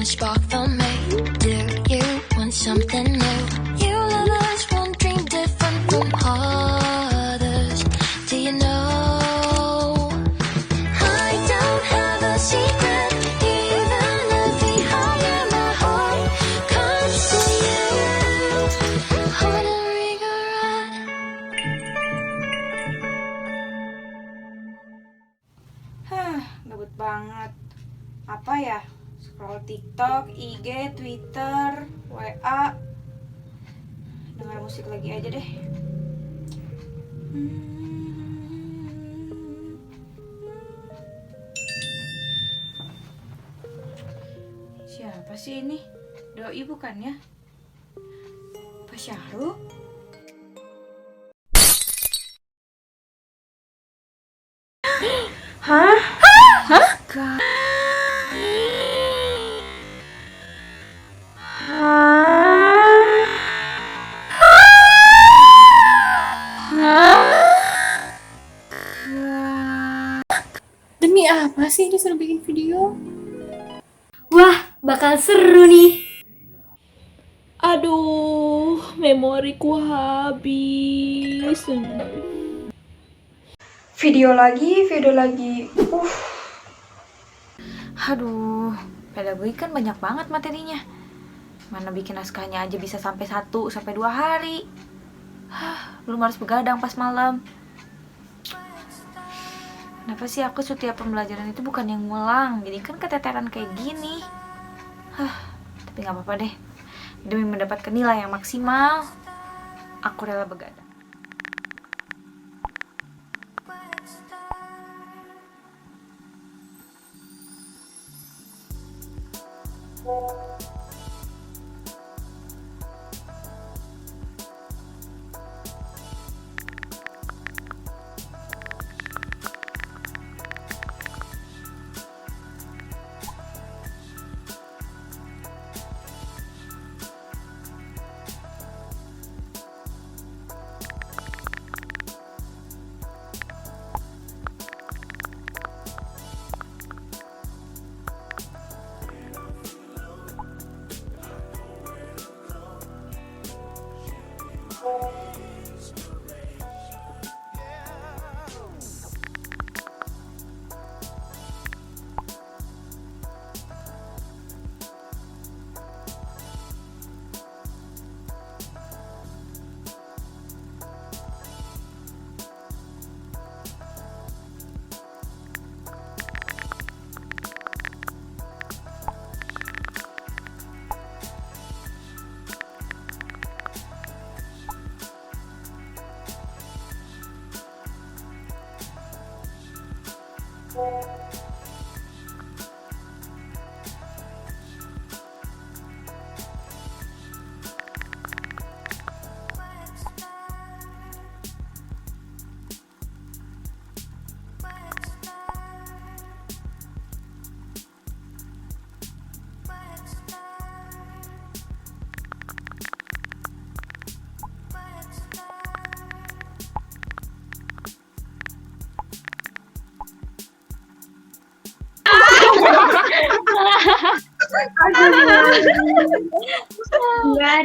one spark for me. Do you want something new? You lovers one dream different from others. Do you know? I don't have a secret, even if behind my heart comes to you. Hold a regret. Gabut banget. Apa ya? Scroll TikTok, IG, Twitter, WA. Dengar musik lagi aja deh. Siapa sih ini? Doi bukannya? Pak Syahrul? Hah? Demi apa sih disuruh bikin video? Wah, bakal seru nih. Aduh, memoriku habis. Video lagi. Aduh, pedagogi kan banyak banget materinya. Mana bikin naskahnya aja bisa sampai 1 sampai 2 hari. Belum harus begadang pas malam. Kenapa sih aku setiap pembelajaran itu bukan yang ngulang, jadi kan keteteran kayak gini. Tapi gak apa-apa deh. Demi mendapatkan nilai yang maksimal, aku rela begadang.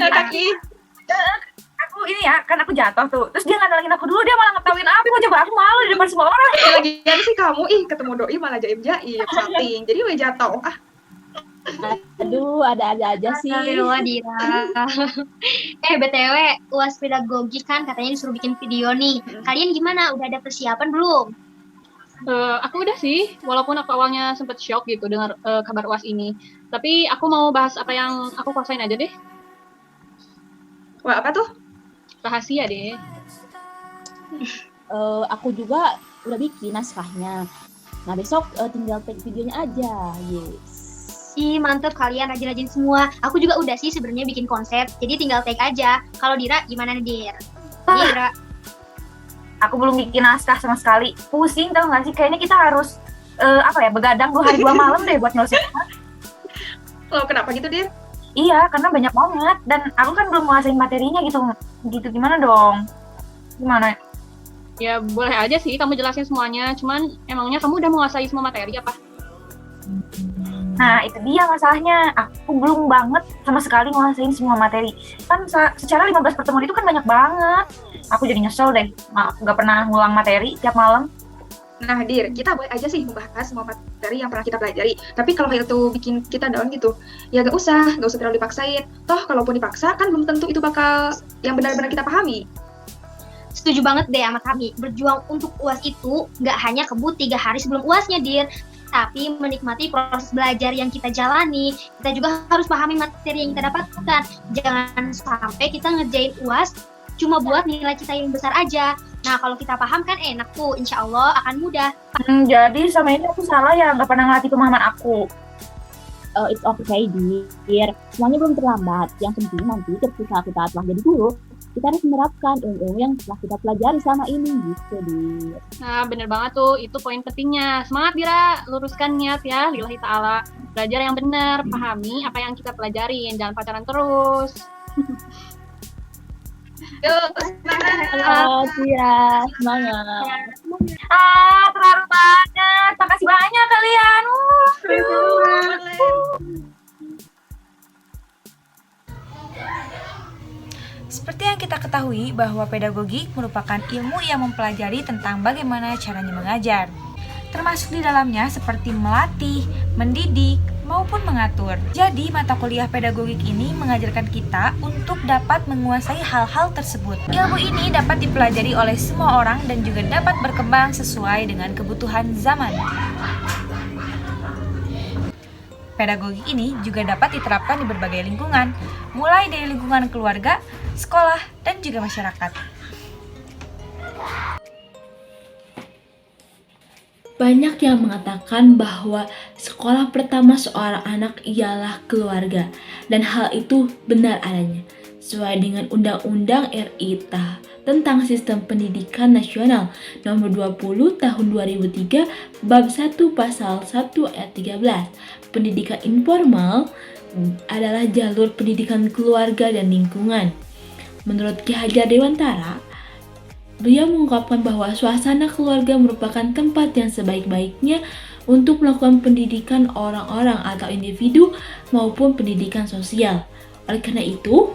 Kaki. Aku ini ya, kan aku jatuh tuh. Terus dia ngandalin aku dulu, dia malah ngetawain aku. Coba aku malu di depan semua orang. Lagian sih kamu ketemu doi malah jaim-jaim salting. Jadi we jatuh. Aduh, ada-ada aja sih. Astagfirullah, Dira. BTW, UAS pedagogi kan katanya disuruh bikin video nih. Kalian gimana? Udah ada persiapan belum? Aku udah sih, walaupun aku awalnya sempet shock gitu dengar kabar UAS ini. Tapi aku mau bahas apa yang aku kuasain aja deh. Wah, apa tuh? Rahasia deh. Aku juga udah bikin naskahnya. Nah, besok tinggal take videonya aja. Yes. Ih, mantep kalian rajin-rajin semua. Aku juga udah sih sebenarnya bikin konsep. Jadi tinggal take aja. Kalau Dira gimana nih, Dir? Dira. Aku belum bikin naskah sama sekali. Pusing tau gak sih? Kayaknya kita harus begadang 2 hari 2 malam deh buat nulis. Loh, kenapa gitu, Dir? Iya, karena banyak banget. Dan aku kan belum menguasain materinya gitu. Gitu gimana dong? Gimana? Ya boleh aja sih kamu jelasin semuanya. Cuman emangnya kamu udah menguasai semua materi apa? Nah, itu dia masalahnya. Aku belum banget sama sekali nguasain semua materi. Kan secara 15 pertemuan itu kan banyak banget. Aku jadi nyesel deh, nggak pernah ngulang materi tiap malam. Nah, Dir, kita boleh aja sih membahas semua materi yang pernah kita pelajari. Tapi kalau hal itu bikin kita down gitu, ya gak usah terlalu dipaksain. Toh, kalaupun dipaksa, kan belum tentu itu bakal yang benar-benar kita pahami. Setuju banget deh sama kami. Berjuang untuk UAS itu nggak hanya kebut 3 hari sebelum UASnya, Dir. Tapi menikmati proses belajar yang kita jalani. Kita juga harus pahami materi yang kita dapatkan. Jangan sampai kita ngerjain UAS cuma buat nilai kita yang besar aja. Nah, kalau kita paham kan enak tuh, insya Allah akan mudah. Jadi sama ini aku salah ya, nggak pernah ngelatih pemahaman aku. It's okay, Dir. Semuanya belum terlambat. Yang penting nanti ketika kita telah jadi guru, kita harus menerapkan ilmu yang telah kita pelajari selama ini, gitu, Dir. Nah, bener banget tuh, itu poin pentingnya. Semangat, Dira, luruskan niat ya, lillahi ta'ala. Belajar yang benar, pahami apa yang kita pelajarin, jangan pacaran terus. Yuk, semangat! Semangat, Dira. Semangat. Terharu banget. Makasih banyak kalian. Seperti yang kita ketahui bahwa pedagogik merupakan ilmu yang mempelajari tentang bagaimana caranya mengajar. Termasuk di dalamnya seperti melatih, mendidik, maupun mengatur. Jadi, mata kuliah pedagogik ini mengajarkan kita untuk dapat menguasai hal-hal tersebut. Ilmu ini dapat dipelajari oleh semua orang dan juga dapat berkembang sesuai dengan kebutuhan zaman. Pedagogik ini juga dapat diterapkan di berbagai lingkungan, mulai dari lingkungan keluarga, sekolah, dan juga masyarakat. Banyak yang mengatakan bahwa sekolah pertama seorang anak ialah keluarga, dan hal itu benar adanya. Sesuai dengan Undang-Undang RI tentang Sistem Pendidikan Nasional Nomor 20 Tahun 2003 Bab 1 Pasal 1 Ayat 13, pendidikan informal adalah jalur pendidikan keluarga dan lingkungan. Menurut Ki Hajar Dewantara, beliau mengungkapkan bahwa suasana keluarga merupakan tempat yang sebaik-baiknya untuk melakukan pendidikan orang-orang atau individu maupun pendidikan sosial. Oleh karena itu,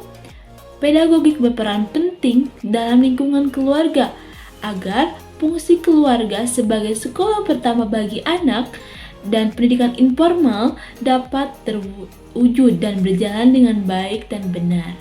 pedagogik berperan penting dalam lingkungan keluarga agar fungsi keluarga sebagai sekolah pertama bagi anak dan pendidikan informal dapat terwujud dan berjalan dengan baik dan benar.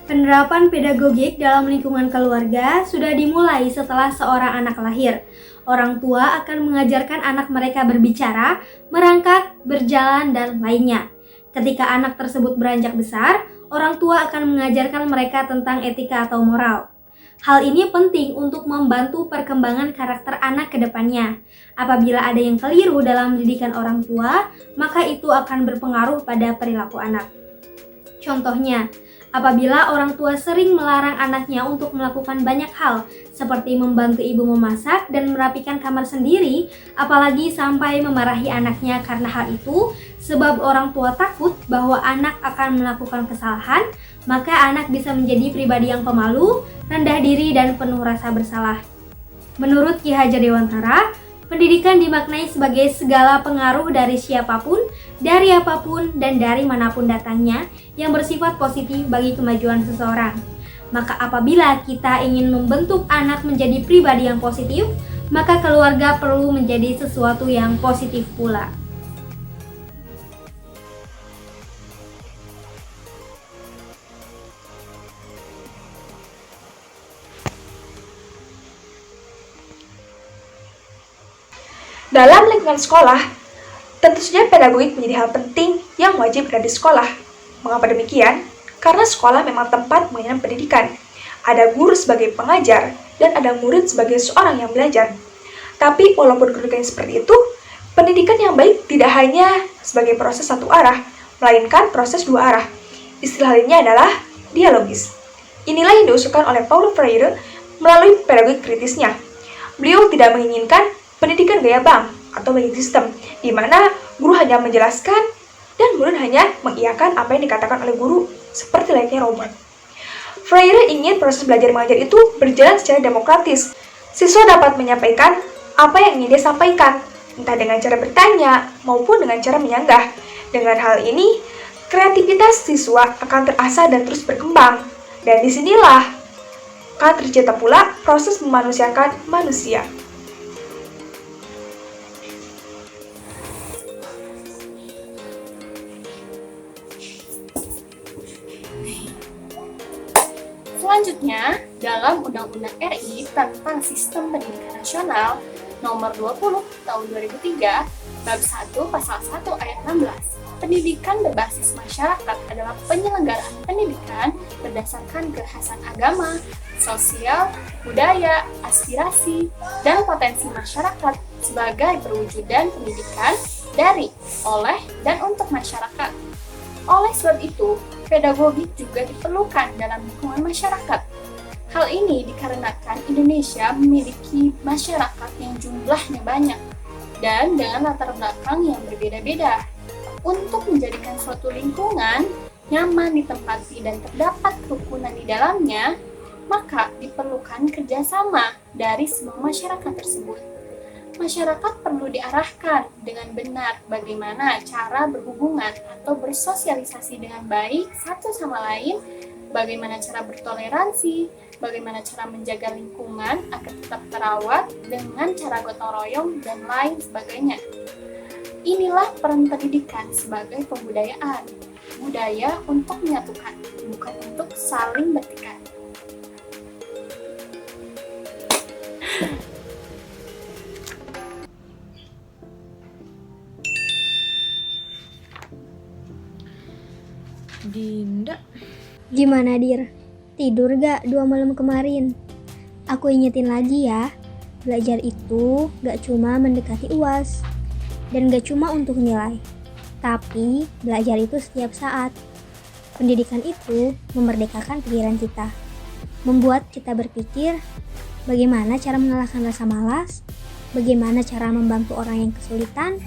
Penerapan pedagogik dalam lingkungan keluarga sudah dimulai setelah seorang anak lahir. Orang tua akan mengajarkan anak mereka berbicara, merangkak, berjalan, dan lainnya. Ketika anak tersebut beranjak besar, orang tua akan mengajarkan mereka tentang etika atau moral. Hal ini penting untuk membantu perkembangan karakter anak ke depannya. Apabila ada yang keliru dalam pendidikan orang tua, maka itu akan berpengaruh pada perilaku anak. Contohnya, apabila orang tua sering melarang anaknya untuk melakukan banyak hal, seperti membantu ibu memasak dan merapikan kamar sendiri, apalagi sampai memarahi anaknya karena hal itu, sebab orang tua takut bahwa anak akan melakukan kesalahan, maka anak bisa menjadi pribadi yang pemalu, rendah diri, dan penuh rasa bersalah. Menurut Ki Hajar Dewantara, pendidikan dimaknai sebagai segala pengaruh dari siapapun, dari apapun, dan dari manapun datangnya yang bersifat positif bagi kemajuan seseorang. Maka apabila kita ingin membentuk anak menjadi pribadi yang positif, maka keluarga perlu menjadi sesuatu yang positif pula. Dalam lingkungan sekolah, tentu saja pedagogik menjadi hal penting yang wajib ada di sekolah. Mengapa demikian? Karena sekolah memang tempat mengenyam pendidikan. Ada guru sebagai pengajar, dan ada murid sebagai seorang yang belajar. Tapi walaupun kedudukannya seperti itu, pendidikan yang baik tidak hanya sebagai proses satu arah, melainkan proses dua arah. Istilah lainnya adalah dialogis. Inilah yang diusulkan oleh Paulo Freire melalui pedagogik kritisnya. Beliau tidak menginginkan pendidikan gaya bank atau banking system, di mana guru hanya menjelaskan dan murid hanya mengiyakan apa yang dikatakan oleh guru seperti layaknya robot. Freire ingin proses belajar mengajar itu berjalan secara demokratis. Siswa dapat menyampaikan apa yang ingin dia sampaikan, entah dengan cara bertanya maupun dengan cara menyanggah. Dengan hal ini, kreativitas siswa akan terasah dan terus berkembang. Dan disinilah akan tercipta pula proses memanusiakan manusia. Selanjutnya, dalam Undang-Undang RI tentang Sistem Pendidikan Nasional Nomor 20 Tahun 2003, Bab 1 Pasal 1 Ayat 16, pendidikan berbasis masyarakat adalah penyelenggaraan pendidikan berdasarkan kekhasan agama, sosial, budaya, aspirasi, dan potensi masyarakat sebagai perwujudan pendidikan dari, oleh, dan untuk masyarakat. Oleh sebab itu, pedagogik juga diperlukan dalam lingkungan masyarakat. Hal ini dikarenakan Indonesia memiliki masyarakat yang jumlahnya banyak dan dengan latar belakang yang berbeda-beda. Untuk menjadikan suatu lingkungan nyaman ditempati dan terdapat kerukunan di dalamnya, maka diperlukan kerjasama dari semua masyarakat tersebut. Masyarakat perlu diarahkan dengan benar bagaimana cara berhubungan atau bersosialisasi dengan baik satu sama lain, bagaimana cara bertoleransi, bagaimana cara menjaga lingkungan agar tetap terawat dengan cara gotong royong dan lain sebagainya. Inilah peran pendidikan sebagai pembudayaan, budaya untuk menyatukan, bukan untuk saling bertikai. Dinda, Gimana, Dir? Tidur gak 2 malam kemarin? Aku ingetin lagi ya, belajar itu gak cuma mendekati UAS, dan gak cuma untuk nilai, tapi belajar itu setiap saat. Pendidikan itu memerdekakan pikiran kita, membuat kita berpikir bagaimana cara mengalahkan rasa malas, bagaimana cara membantu orang yang kesulitan,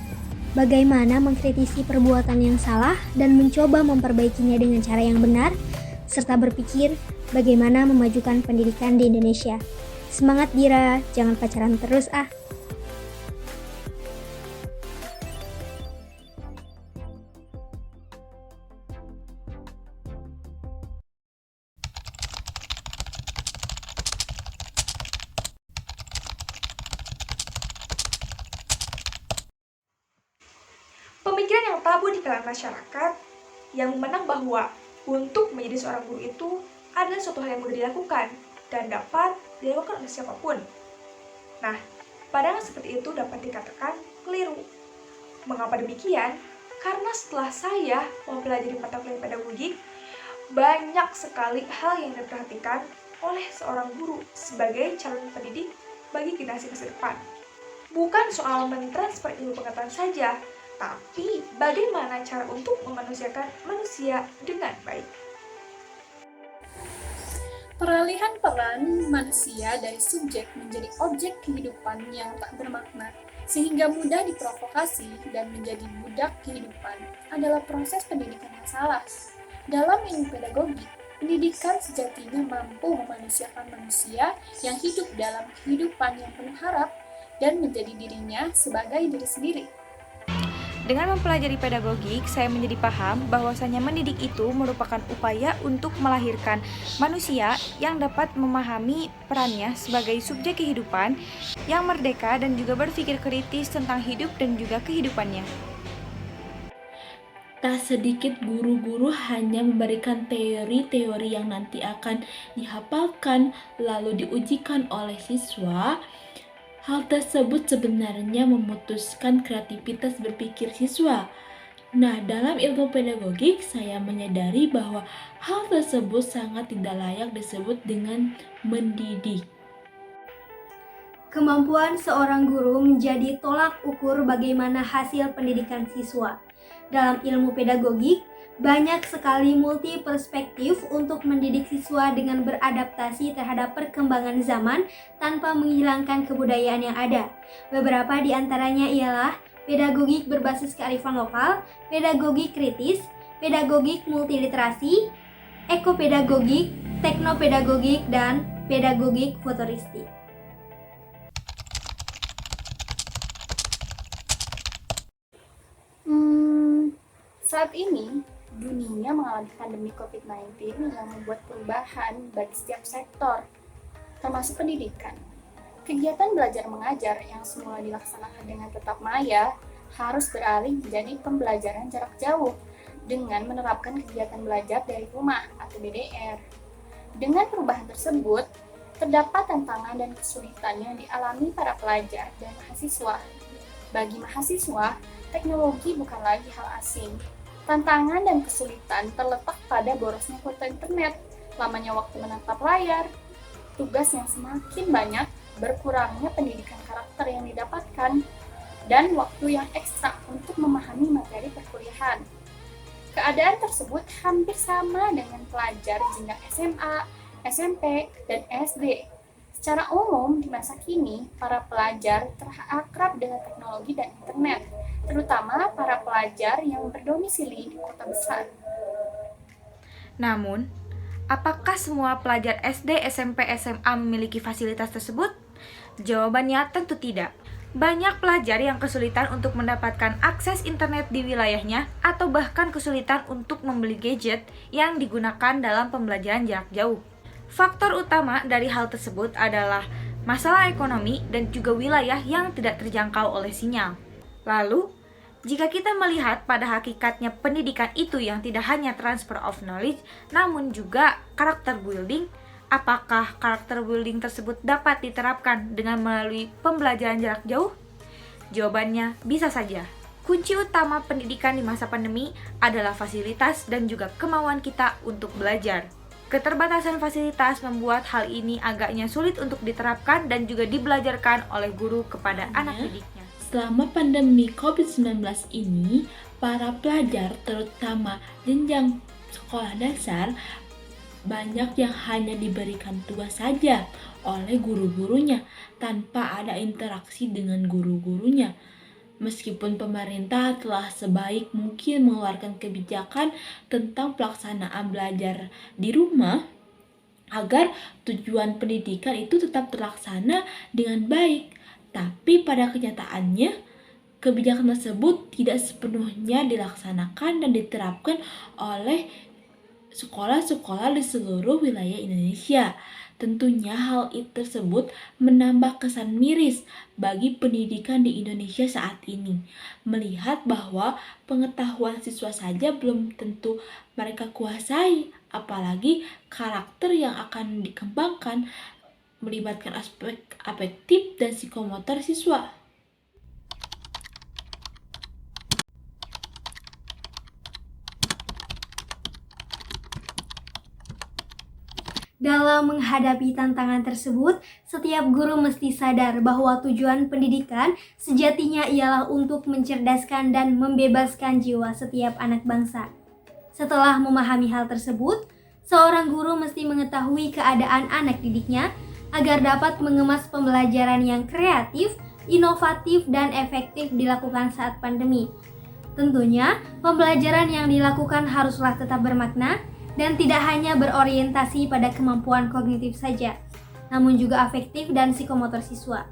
bagaimana mengkritisi perbuatan yang salah dan mencoba memperbaikinya dengan cara yang benar, serta berpikir bagaimana memajukan pendidikan di Indonesia. Semangat Dira, jangan pacaran terus ah. Pemikiran yang tabu di kalangan masyarakat yang memandang bahwa untuk menjadi seorang guru itu adalah suatu hal yang mudah dilakukan dan dapat dilakukan oleh siapapun. Nah, pandangan seperti itu dapat dikatakan keliru. Mengapa demikian? Karena setelah saya mempelajari mata kuliah pedagogik, banyak sekali hal yang diperhatikan oleh seorang guru sebagai calon pendidik bagi generasi masa depan. Bukan soal mentransfer ilmu pengetahuan saja, tapi bagaimana cara untuk memanusiakan manusia dengan baik. Peralihan peran manusia dari subjek menjadi objek kehidupan yang tak bermakna, sehingga mudah diprovokasi dan menjadi budak kehidupan, adalah proses pendidikan yang salah. Dalam ilmu pedagogi, pendidikan sejatinya mampu memanusiakan manusia yang hidup dalam kehidupan yang penuh harap dan menjadi dirinya sebagai diri sendiri. dengan mempelajari pedagogik, saya menjadi paham bahwasanya mendidik itu merupakan upaya untuk melahirkan manusia yang dapat memahami perannya sebagai subjek kehidupan yang merdeka dan juga berpikir kritis tentang hidup dan juga kehidupannya. Tak sedikit guru-guru hanya memberikan teori-teori yang nanti akan dihafalkan lalu diujikan oleh siswa. Hal tersebut sebenarnya memutuskan kreativitas berpikir siswa. Nah, dalam ilmu pedagogik, saya menyadari bahwa hal tersebut sangat tidak layak disebut dengan mendidik. Kemampuan seorang guru menjadi tolak ukur bagaimana hasil pendidikan siswa. Dalam ilmu pedagogik, banyak sekali multi perspektif untuk mendidik siswa dengan beradaptasi terhadap perkembangan zaman tanpa menghilangkan kebudayaan yang ada. Beberapa di antaranya ialah pedagogik berbasis kearifan lokal, pedagogik kritis, pedagogik multiliterasi, ekopedagogik, teknopedagogik, dan pedagogik futuristik. Saat ini, dunia mengalami pandemi COVID-19 yang membuat perubahan bagi setiap sektor, termasuk pendidikan. Kegiatan belajar mengajar yang semula dilaksanakan dengan tatap maya harus beralih menjadi pembelajaran jarak jauh dengan menerapkan kegiatan belajar dari rumah atau BDR. Dengan perubahan tersebut, terdapat tantangan dan kesulitan yang dialami para pelajar dan mahasiswa. Bagi mahasiswa, teknologi bukan lagi hal asing. Tantangan dan kesulitan terletak pada borosnya kuota internet, lamanya waktu menatap layar, tugas yang semakin banyak, berkurangnya pendidikan karakter yang didapatkan, dan waktu yang ekstra untuk memahami materi perkuliahan. Keadaan tersebut hampir sama dengan pelajar jenjang SMA, SMP, dan SD. Secara umum, di masa kini, para pelajar terakrab dengan teknologi dan internet, terutama para pelajar yang berdomisili di kota besar. Namun, apakah semua pelajar SD, SMP, SMA memiliki fasilitas tersebut? Jawabannya tentu tidak. Banyak pelajar yang kesulitan untuk mendapatkan akses internet di wilayahnya atau bahkan kesulitan untuk membeli gadget yang digunakan dalam pembelajaran jarak jauh. Faktor utama dari hal tersebut adalah masalah ekonomi dan juga wilayah yang tidak terjangkau oleh sinyal. Lalu, jika kita melihat pada hakikatnya pendidikan itu yang tidak hanya transfer of knowledge, namun juga karakter building, apakah karakter building tersebut dapat diterapkan dengan melalui pembelajaran jarak jauh? Jawabannya bisa saja. Kunci utama pendidikan di masa pandemi adalah fasilitas dan juga kemauan kita untuk belajar. Keterbatasan fasilitas membuat hal ini agaknya sulit untuk diterapkan dan juga dibelajarkan oleh guru kepada anak didiknya. Selama pandemi COVID-19 ini, para pelajar terutama jenjang sekolah dasar banyak yang hanya diberikan tugas saja oleh guru-gurunya tanpa ada interaksi dengan guru-gurunya. Meskipun pemerintah telah sebaik mungkin mengeluarkan kebijakan tentang pelaksanaan belajar di rumah agar tujuan pendidikan itu tetap terlaksana dengan baik, tapi pada kenyataannya kebijakan tersebut tidak sepenuhnya dilaksanakan dan diterapkan oleh sekolah-sekolah di seluruh wilayah Indonesia. Tentunya hal tersebut menambah kesan miris bagi pendidikan di Indonesia saat ini. Melihat bahwa pengetahuan siswa saja belum tentu mereka kuasai, apalagi karakter yang akan dikembangkan melibatkan aspek afektif dan psikomotor siswa. Dalam menghadapi tantangan tersebut, setiap guru mesti sadar bahwa tujuan pendidikan sejatinya ialah untuk mencerdaskan dan membebaskan jiwa setiap anak bangsa. Setelah memahami hal tersebut, seorang guru mesti mengetahui keadaan anak didiknya agar dapat mengemas pembelajaran yang kreatif, inovatif, dan efektif dilakukan saat pandemi. Tentunya, pembelajaran yang dilakukan haruslah tetap bermakna dan tidak hanya berorientasi pada kemampuan kognitif saja, namun juga afektif dan psikomotor siswa.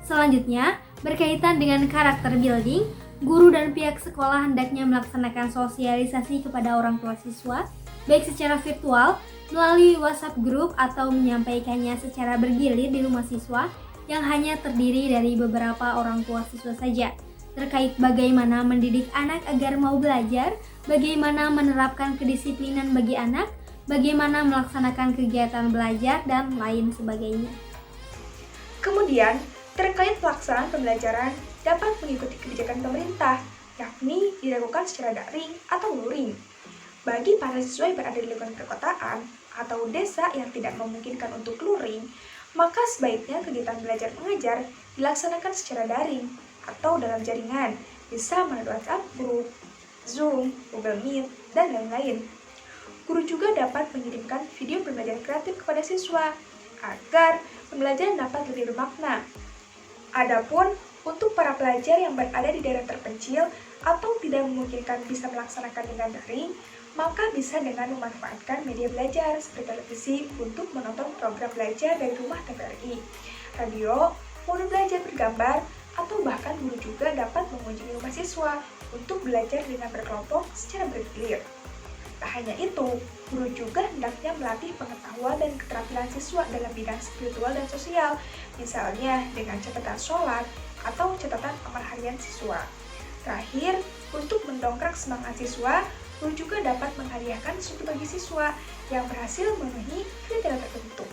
Selanjutnya, berkaitan dengan karakter building, guru dan pihak sekolah hendaknya melaksanakan sosialisasi kepada orang tua siswa, baik secara virtual, melalui WhatsApp group atau menyampaikannya secara bergilir di rumah siswa yang hanya terdiri dari beberapa orang tua siswa saja, terkait bagaimana mendidik anak agar mau belajar, bagaimana menerapkan kedisiplinan bagi anak, bagaimana melaksanakan kegiatan belajar, dan lain sebagainya. Kemudian, terkait pelaksanaan pembelajaran dapat mengikuti kebijakan pemerintah, yakni dilakukan secara daring atau luring. Bagi para siswa yang berada di lingkungan perkotaan atau desa yang tidak memungkinkan untuk luring, maka sebaiknya kegiatan belajar mengajar dilaksanakan secara daring atau dalam jaringan, bisa melalui WhatsApp group, Zoom, Google Meet, dan lain-lain. Guru juga dapat mengirimkan video pembelajaran kreatif kepada siswa agar pembelajaran dapat lebih bermakna. Adapun untuk para pelajar yang berada di daerah terpencil atau tidak memungkinkan bisa melaksanakan dengan daring, maka bisa dengan memanfaatkan media belajar seperti televisi untuk menonton program belajar dari rumah TVRI, radio, modul belajar bergambar, atau bahkan guru juga dapat mengunjungi rumah siswa untuk belajar dengan berkelompok secara bergilir. Tak hanya itu, guru juga hendaknya melatih pengetahuan dan keterampilan siswa dalam bidang spiritual dan sosial, misalnya dengan catatan sholat atau catatan amal harian siswa. Terakhir, untuk mendongkrak semangat siswa, guru juga dapat menghadiahkan sesuatu bagi siswa yang berhasil memenuhi kriteria tertentu.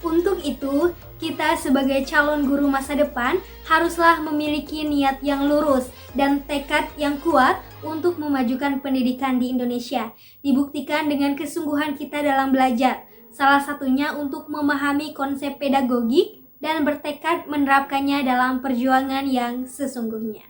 Untuk itu, kita sebagai calon guru masa depan haruslah memiliki niat yang lurus dan tekad yang kuat untuk memajukan pendidikan di Indonesia. Dibuktikan dengan kesungguhan kita dalam belajar, salah satunya untuk memahami konsep pedagogik dan bertekad menerapkannya dalam perjuangan yang sesungguhnya.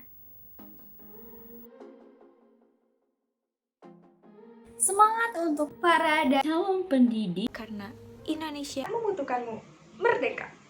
Semangat untuk Para calon pendidik Karena Indonesia Membutuhkanmu merdeka.